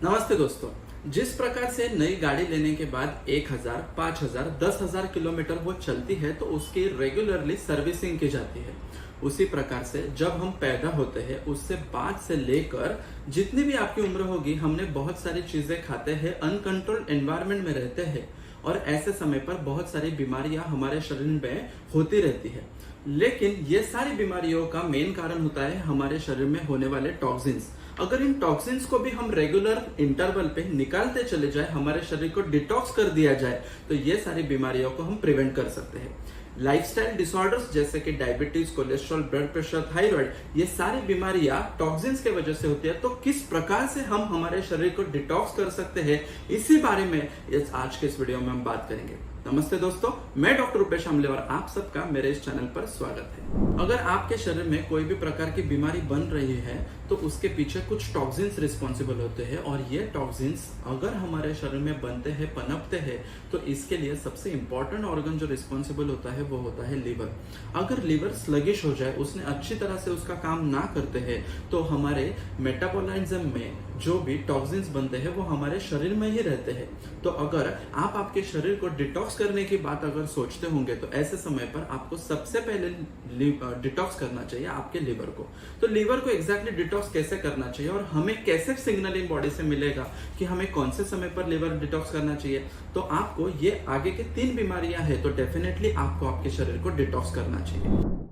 नमस्ते दोस्तों। जिस प्रकार से नई गाड़ी लेने के बाद 1000, 5000, 10,000 किलोमीटर वो चलती है तो उसकी रेगुलरली सर्विसिंग की जाती है। उसी प्रकार से जब हम पैदा होते हैं उससे बाद से लेकर जितनी भी आपकी उम्र होगी हमने बहुत सारी चीजें खाते हैं, अनकंट्रोल्ड एनवायरनमेंट में रहते हैं और ऐसे समय पर बहुत सारी बीमारियां हमारे शरीर में होती रहती है। लेकिन ये सारी बीमारियों का मेन कारण होता है हमारे शरीर में होने वाले टॉक्सिन्स। अगर इन टॉक्सिन्स को भी हम रेगुलर इंटरवल पे निकालते चले जाए, हमारे शरीर को डिटॉक्स कर दिया जाए तो ये सारी बीमारियों को हम प्रिवेंट कर सकते हैं। लाइफस्टाइल डिसऑर्डर्स जैसे कि diabetes, cholesterol, blood pressure, thyroid, ये सारी बीमारियां टॉक्सिन्स के वजह से होती है। तो किस प्रकार से हम हमारे शरीर को डिटॉक्स कर सकते हैं, इसी बारे में आज के इस वीडियो में हम बात करेंगे। नमस्ते दोस्तों, मैं डॉक्टर रुपेश आमले और आप सबका मेरे इस चैनल पर स्वागत है। अगर आपके शरीर में कोई भी प्रकार की बीमारी बन रही है तो उसके पीछे कुछ टॉक्सिन्स रिस्पॉन्सिबल होते हैं और ये टॉक्सिन्स अगर हमारे शरीर में बनते हैं, पनपते हैं, तो इसके लिए सबसे इंपॉर्टेंट ऑर्गन जो रिस्पॉन्सिबल होता है वो होता है लीवर। अगर लीवर स्लगिश हो जाए, उसने अच्छी तरह से उसका काम ना करते हैं तो हमारे मेटाबॉलिज्म में जो भी टॉक्सिन्स बनते हैं वो हमारे शरीर में ही रहते हैं। तो अगर आप आपके शरीर को डिटॉक्स करने की बात अगर सोचते होंगे तो ऐसे समय पर आपको सबसे पहले डिटॉक्स करना चाहिए आपके लीवर को। तो लीवर को एग्जैक्टली डिटॉक्स कैसे करना चाहिए और हमें कैसे सिग्नलिंग बॉडी से मिलेगा कि हमें कौन से समय पर लीवर डिटॉक्स करना चाहिए, तो आपको ये आगे के 3 बीमारियां हैं तो डेफिनेटली आपको आपके शरीर को डिटॉक्स करना चाहिए।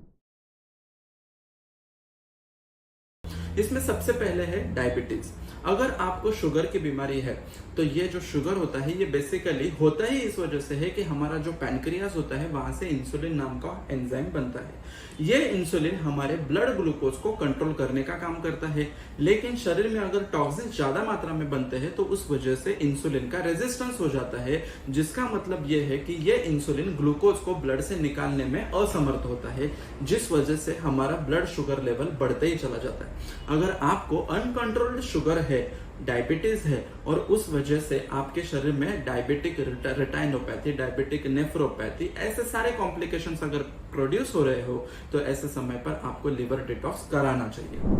इसमें सबसे पहले है डायबिटीज। अगर आपको शुगर की बीमारी है तो ये जो शुगर होता है ये बेसिकली होता ही इस वजह से है कि हमारा जो पैनक्रियाज होता है वहां से इंसुलिन नाम का एंजाइम बनता है। ये इंसुलिन हमारे ब्लड ग्लूकोज को कंट्रोल करने का काम करता है। लेकिन शरीर में अगर टॉक्सिन ज्यादा मात्रा में बनते हैं तो उस वजह से इंसुलिन का रेजिस्टेंस हो जाता है, जिसका मतलब ये है कि ये इंसुलिन ग्लूकोज को ब्लड से निकालने में असमर्थ होता है, जिस वजह से हमारा ब्लड शुगर लेवल बढ़ते ही चला जाता है। अगर आपको अनकंट्रोल्ड शुगर है, डायबिटीज है और उस वजह से आपके शरीर में डायबिटिक रेटाइनोपैथी, डायबिटिक नेफ्रोपैथी, ऐसे सारे कॉम्प्लिकेशंस अगर प्रोड्यूस हो रहे हो तो ऐसे समय पर आपको लिवर डिटॉक्स कराना चाहिए।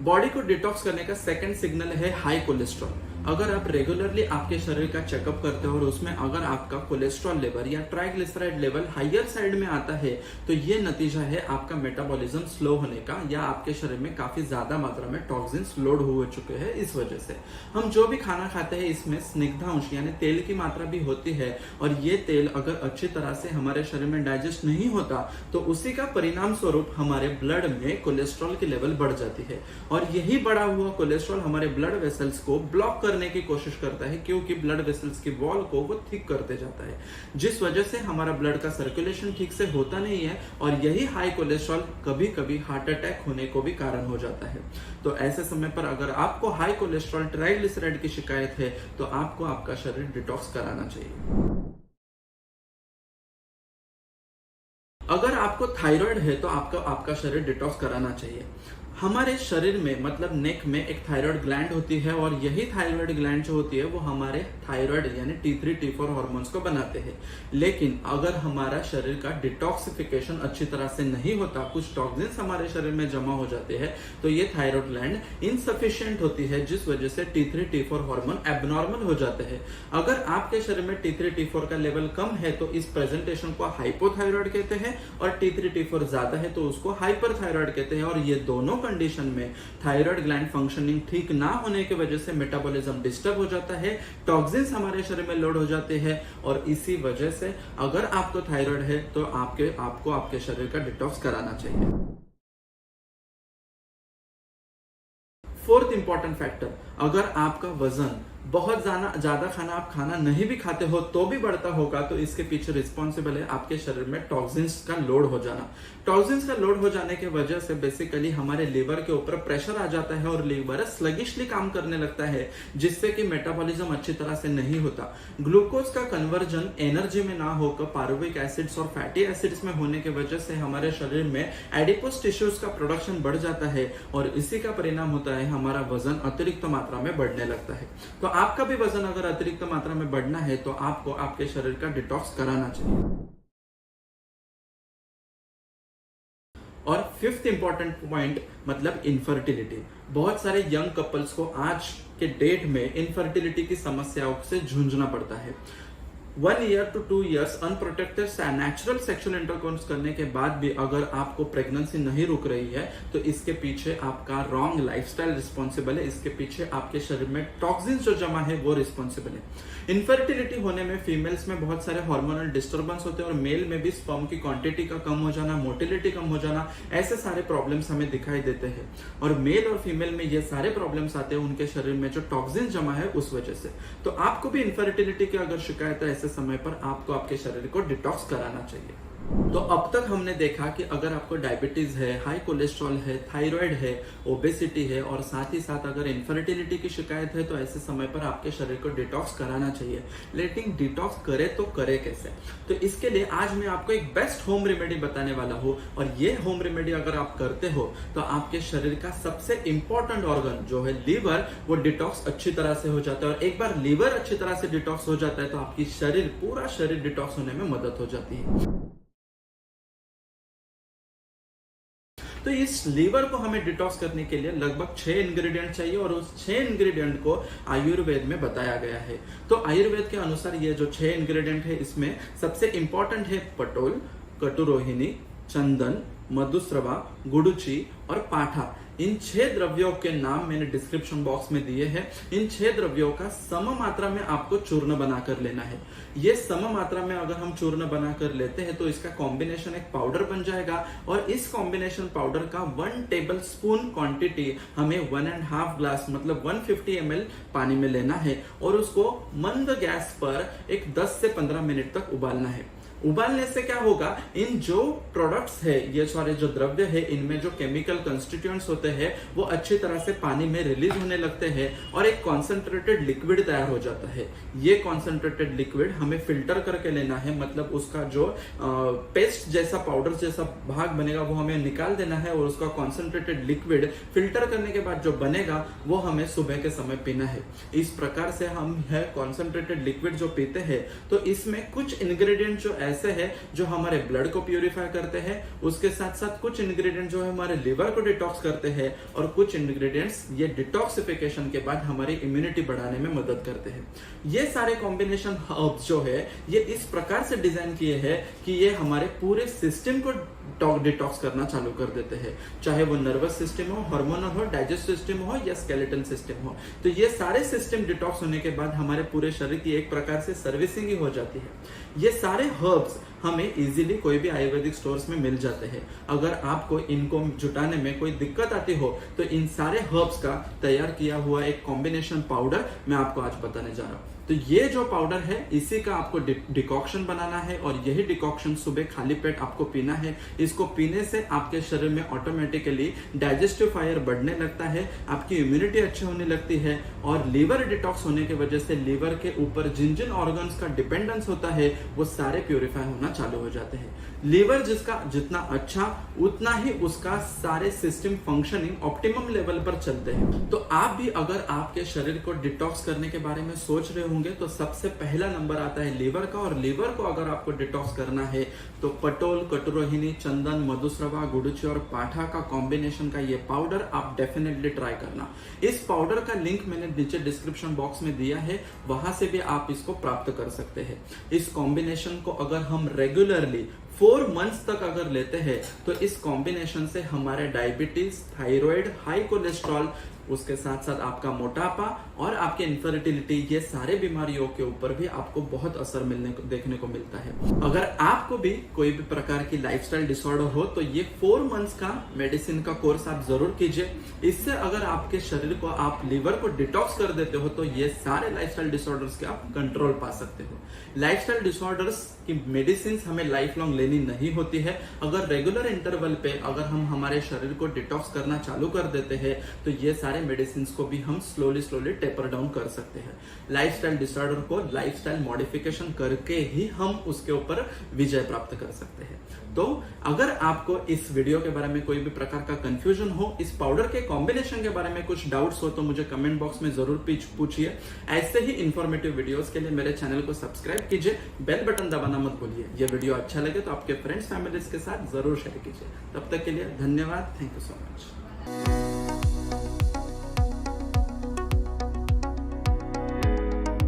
बॉडी को डिटॉक्स करने का सेकंड सिग्नल है हाई कोलेस्ट्रॉल। अगर आप रेगुलरली आपके शरीर का चेकअप करते हो और उसमें अगर आपका कोलेस्ट्रॉल लेवल या ट्राइग्लिसराइड लेवल हायर साइड में आता है तो ये नतीजा है आपका मेटाबॉलिज्म स्लो होने का या आपके शरीर में काफी ज्यादा मात्रा में टॉक्सिन्स लोड हो चुके हैं। इस वजह से हम जो भी खाना खाते हैं इसमें स्निग्धांश यानी तेल की मात्रा भी होती है और ये तेल अगर अच्छी तरह से हमारे शरीर में डाइजेस्ट नहीं होता तो उसी का परिणाम स्वरूप हमारे ब्लड में कोलेस्ट्रॉल की लेवल बढ़ जाती है और यही बढ़ा हुआ कोलेस्ट्रॉल हमारे ब्लड वेसल्स को ब्लॉक करने की कोशिश करता है, क्योंकि ब्लड वेसल्स की वॉल को वो थिक करते जाता है, जिस वजह से हमारा ब्लड का सर्कुलेशन ठीक से होता नहीं है और यही हाई कोलेस्ट्रॉल कभी कभी हार्ट अटैक होने को भी कारण हो जाता है। तो ऐसे समय पर अगर आपको हाई कोलेस्ट्रॉल, ट्राइग्लिसराइड की शिकायत है तो आपको आपका शरीर डिटॉक्स कराना चाहिए। अगर आपको थायराइड है तो आपका शरीर डिटॉक्स कराना चाहिए। हमारे शरीर में मतलब नेक में एक थायराइड ग्लैंड होती है और यही थायराइड ग्लैंड जो होती है वो हमारे थायराइड यानी T3 T4 हार्मोन्स को बनाते हैं। लेकिन अगर हमारा शरीर का डिटॉक्सिफिकेशन अच्छी तरह से नहीं होता, कुछ टॉक्सिन्स हमारे शरीर में जमा हो जाते हैं तो ये थायराइड ग्लैंड इनसफिशिएंट होती है, जिस वजह से T3 T4 हार्मोन एबनॉर्मल हो जाते हैं। अगर आपके शरीर में T3 T4 का लेवल कम है तो इस प्रेजेंटेशन को हाइपोथायराइड कहते हैं और T3 T4 ज्यादा है तो उसको हाइपरथायराइड कहते हैं। और ये दोनों कंडीशन में थायराइड ग्लैंड फंक्शनिंग ठीक ना होने की वजह से मेटाबॉलिज्म डिस्टर्ब हो जाता है, टॉक्सिन्स हमारे शरीर में लोड हो जाते हैं और इसी वजह से अगर आपको थायराइड है तो आपको आपके शरीर का डिटॉक्स कराना चाहिए। फोर्थ इंपॉर्टेंट फैक्टर, अगर आपका वजन बहुत ज्यादा खाना आप खाना नहीं भी खाते हो तो भी बढ़ता होगा तो इसके पीछे रिस्पॉन्सिबल है आपके शरीर में टॉक्सिन्स का लोड हो जाना। टॉक्सिन्स का लोड हो जाने की वजह से बेसिकली हमारे लीवर के ऊपर प्रेशर आ जाता है और लीवर स्लगिशली काम करने लगता है, जिससे कि मेटाबॉलिज्म अच्छी तरह से नहीं होता। ग्लूकोज का कन्वर्जन एनर्जी में ना होकर पारुविक एसिड्स और फैटी एसिड्स में होने की वजह से हमारे शरीर में एडिपोस टिश्यूज का प्रोडक्शन बढ़ जाता है और इसी का परिणाम होता है हमारा वजन अतिरिक्त मात्रा में बढ़ने लगता है। तो आपका भी वजन अगर अतिरिक्त मात्रा में बढ़ना है तो आपको आपके शरीर का डिटॉक्स कराना चाहिए। और फिफ्थ इंपॉर्टेंट पॉइंट मतलब इनफर्टिलिटी। बहुत सारे यंग कपल्स को आज के डेट में इनफर्टिलिटी की समस्याओं से जूझना पड़ता है। 1 year to 2 years unprotected natural sexual intercourse करने के बाद भी अगर आपको प्रेगनेंसी नहीं रुक रही है तो इसके पीछे आपका रॉन्ग लाइफस्टाइल रिस्पॉन्सिबल है। इसके पीछे आपके शरीर में टॉक्सिन्स जो जमा है वो रिस्पॉन्सिबल है। इनफर्टिलिटी होने में फीमेल्स में बहुत सारे हार्मोनल डिस्टर्बेंस होते हैं और मेल में भी स्पर्म की क्वांटिटी का कम हो जाना, मोटिलिटी कम हो जाना, ऐसे सारे प्रॉब्लम्स हमें दिखाई देते हैं। और मेल और फीमेल में ये सारे प्रॉब्लम्स आते हैं उनके शरीर में जो टॉक्सिन जमा है उस वजह से। तो आपको भी इनफर्टिलिटी की अगर शिकायत है ऐसे समय पर आपको आपके शरीर को डिटॉक्स कराना चाहिए। तो अब तक हमने देखा कि अगर आपको डायबिटीज है, हाई कोलेस्ट्रॉल है, थायराइड है, ओबेसिटी है और साथ ही साथ अगर इनफर्टिलिटी की शिकायत है तो ऐसे समय पर आपके शरीर को डिटॉक्स कराना चाहिए। लेकिन डिटॉक्स करे तो करे कैसे? तो इसके लिए आज मैं आपको एक बेस्ट होम रेमेडी बताने वाला हूं और ये होम रेमेडी अगर आप करते हो तो आपके शरीर का सबसे इंपॉर्टेंट ऑर्गन जो है लीवर, वो डिटॉक्स अच्छी तरह से हो जाता है। और एक बार लीवर अच्छी तरह से डिटॉक्स हो जाता है तो आपकी पूरा शरीर डिटॉक्स होने में मदद हो जाती है। तो इस लीवर को हमें डिटॉक्स करने के लिए लगभग 6 इंग्रेडिएंट चाहिए और उस 6 इंग्रेडिएंट को आयुर्वेद में बताया गया है। तो आयुर्वेद के अनुसार ये जो 6 इंग्रेडिएंट है इसमें सबसे इंपॉर्टेंट है पटोल, कटुरोहिणी, चंदन, मधुस्रवा, गुडुचि और पाठा। इन 6 द्रव्यों के नाम मैंने डिस्क्रिप्शन बॉक्स में दिए हैं। इन 6 द्रव्यों का सम मात्रा में आपको चूर्ण बनाकर लेना है। ये सम मात्रा में अगर हम चूर्ण बनाकर लेते हैं तो इसका कॉम्बिनेशन एक पाउडर बन जाएगा और इस कॉम्बिनेशन पाउडर का 1 टेबल स्पून क्वांटिटी हमें 1.5 ग्लास मतलब 150 ml पानी में लेना है और उसको मंद गैस पर एक 10 से 15 मिनट तक उबालना है। उबालने से क्या होगा, इन जो प्रोडक्ट्स है, ये सारे जो द्रव्य है, इनमें जो केमिकल कंस्टिट्यूएंट्स होते हैं वो अच्छी तरह से पानी में रिलीज होने लगते हैं और एक कॉन्सेंट्रेटेड लिक्विड तैयार हो जाता है। ये कॉन्सेंट्रेटेड लिक्विड हमें फिल्टर करके लेना है, मतलब उसका जो पेस्ट जैसा पाउडर जैसा भाग बनेगा वो हमें निकाल देना है और उसका कॉन्सेंट्रेटेड लिक्विड फिल्टर करने के बाद जो बनेगा वो हमें सुबह के समय पीना है। इस प्रकार से हम है कॉन्सेंट्रेटेड लिक्विड जो पीते हैं तो इसमें कुछ इंग्रेडिएंट जो ऐसे है जो हमारे ब्लड को प्यूरिफाई करते हैं, उसके साथ साथ कुछ इंग्रेडिएंट जो है हमारे लिवर को डिटॉक्स करते हैं और कुछ इंग्रेडिएंट्स ये डिटॉक्सिफिकेशन के बाद हमारी इम्यूनिटी बढ़ाने में मदद करते हैं। ये सारे कॉम्बिनेशन हर्ब्स जो है ये इस प्रकार से डिजाइन किए हैं कि ये हमारे पूरे सिस्टम को डिटॉक्स करना चालू कर देते हैं, चाहे वो नर्वस सिस्टम हो, हार्मोनल हो, डाइजेस्टिव सिस्टम हो या स्केलेटन सिस्टम हो। तो ये सारे सिस्टम डिटॉक्स होने के बाद हमारे पूरे शरीर की एक प्रकार से सर्विसिंग ही हो जाती है। ये सारे हर्ब्स हमें इजीली कोई भी आयुर्वेदिक स्टोर्स में मिल जाते हैं। अगर आपको इनको जुटाने में कोई दिक्कत आती हो तो इन सारे हर्ब्स का तैयार किया हुआ एक कॉम्बिनेशन पाउडर मैं आपको आज बताने जा रहा हूं। तो ये जो पाउडर है इसी का आपको डिकॉक्शन बनाना है और यही डिकॉक्शन सुबह खाली पेट आपको पीना है। इसको पीने से आपके शरीर में ऑटोमेटिकली डाइजेस्टिव फायर बढ़ने लगता है, आपकी इम्यूनिटी अच्छी होने लगती है और लीवर डिटॉक्स होने की वजह से लीवर के ऊपर जिन जिन ऑर्गन्स का डिपेंडेंस होता है वो सारे प्यूरिफाई होना चालू हो जाते हैं। लीवर जिसका जितना अच्छा उतना ही उसका सारे सिस्टम फंक्शनिंग ऑप्टिमम लेवल पर चलते हैं। तो आप भी अगर आपके शरीर को डिटॉक्स करने के बारे में सोच रहे होंगे तो सबसे पहला नंबर आता है लीवर का। और लीवर को अगर आपको डिटॉक्स करना है तो पटोल, कटुरोहिणी, चंदन, मधुस्रवा, गुडुचि और पाठा का कॉम्बिनेशन का ये पाउडर आप डेफिनेटली ट्राई करना। इस पाउडर का लिंक मैंने नीचे डिस्क्रिप्शन बॉक्स में दिया है, वहां से भी आप इसको प्राप्त कर सकते हैं। इस कॉम्बिनेशन को अगर हम रेगुलरली 4 मंथ्स तक अगर लेते हैं तो इस कॉम्बिनेशन से हमारे डायबिटीज, थायराइड, हाई कोलेस्ट्रॉल, उसके साथ साथ आपका मोटापा और आपके इनफर्टिलिटी, ये सारे बीमारियों के ऊपर भी आपको बहुत असर देखने को मिलता है। अगर आपको भी कोई भी प्रकार की लाइफस्टाइल डिसऑर्डर हो तो ये 4 मंथ्स का मेडिसिन का कोर्स आप जरूर कीजिए। इससे अगर आपके शरीर को, आप लीवर को डिटॉक्स कर देते हो तो ये सारे लाइफस्टाइल डिसऑर्डर्स के आप कंट्रोल पा सकते हो। लाइफस्टाइल डिसऑर्डर्स की मेडिसिन हमें लाइफ लॉन्ग लेनी नहीं होती है। अगर रेगुलर इंटरवल पे अगर हम हमारे शरीर को डिटॉक्स करना चालू कर देते हैं तो ये सारे मेडिसिन को भी हम स्लोली टेपर डाउन कर सकते हैं। लाइफस्टाइल डिसऑर्डर को लाइफस्टाइल मॉडिफिकेशन करके ही हम उसके ऊपर विजय प्राप्त कर सकते हैं। तो अगर आपको इस वीडियो के बारे में कोई भी प्रकार का कंफ्यूजन हो, इस पाउडर के कॉम्बिनेशन के बारे में कुछ डाउट्स हो तो मुझे कमेंट बॉक्स में जरूर पूछिए। ऐसे ही इंफॉर्मेटिव वीडियोस के लिए मेरे चैनल को सब्सक्राइब कीजिए, बेल बटन दबाना मत भूलिए। ये वीडियो अच्छा लगे तो आप आपके फ्रेंड्स फैमिलीज के साथ जरूर शेयर कीजिए। तब तक के लिए धन्यवाद। Thank you so much.